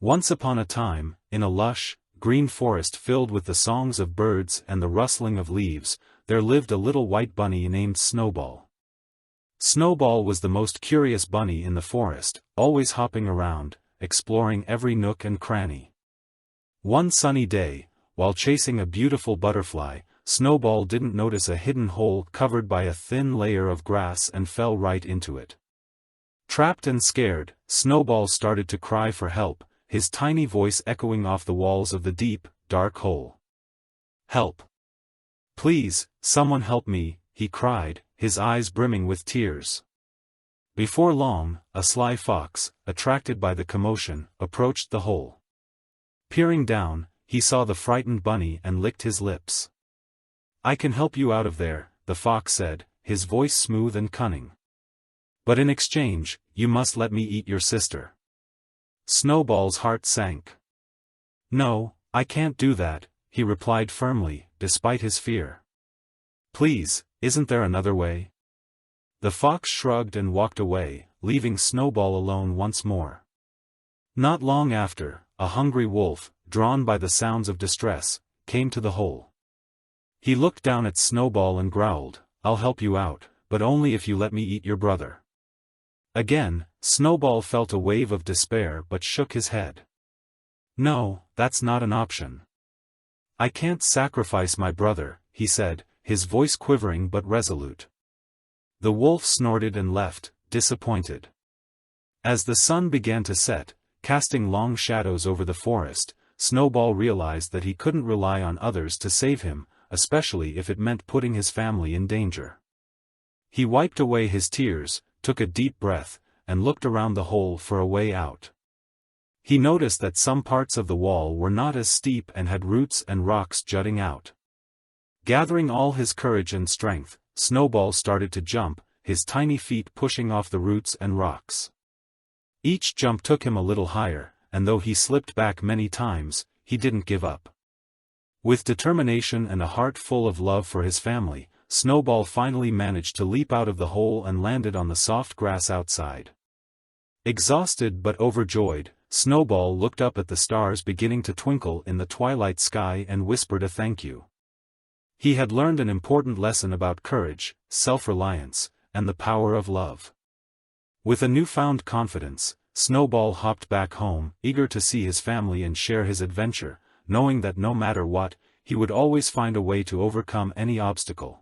Once upon a time, in a lush, green forest filled with the songs of birds and the rustling of leaves, there lived a little white bunny named Snowball. Snowball was the most curious bunny in the forest, always hopping around, exploring every nook and cranny. One sunny day, while chasing a beautiful butterfly, Snowball didn't notice a hidden hole covered by a thin layer of grass and fell right into it. Trapped and scared, Snowball started to cry for help, his tiny voice echoing off the walls of the deep, dark hole. "Help! Please, someone help me," he cried, his eyes brimming with tears. Before long, a sly fox, attracted by the commotion, approached the hole. Peering down, he saw the frightened bunny and licked his lips. "I can help you out of there," the fox said, his voice smooth and cunning. "But in exchange, you must let me eat your sister." Snowball's heart sank. "No, I can't do that," he replied firmly, despite his fear. "Please, isn't there another way?" The fox shrugged and walked away, leaving Snowball alone once more. Not long after, a hungry wolf, drawn by the sounds of distress, came to the hole. He looked down at Snowball and growled, "I'll help you out, but only if you let me eat your brother." Again, Snowball felt a wave of despair but shook his head. "No, that's not an option. I can't sacrifice my brother," he said, his voice quivering but resolute. The wolf snorted and left, disappointed. As the sun began to set, casting long shadows over the forest, Snowball realized that he couldn't rely on others to save him, especially if it meant putting his family in danger. He wiped away his tears, took a deep breath, and looked around the hole for a way out. He noticed that some parts of the wall were not as steep and had roots and rocks jutting out. Gathering all his courage and strength, Snowball started to jump, his tiny feet pushing off the roots and rocks. Each jump took him a little higher, and though he slipped back many times, he didn't give up. With determination and a heart full of love for his family, Snowball finally managed to leap out of the hole and landed on the soft grass outside. Exhausted but overjoyed, Snowball looked up at the stars beginning to twinkle in the twilight sky and whispered a thank you. He had learned an important lesson about courage, self-reliance, and the power of love. With a newfound confidence, Snowball hopped back home, eager to see his family and share his adventure, knowing that no matter what, he would always find a way to overcome any obstacle.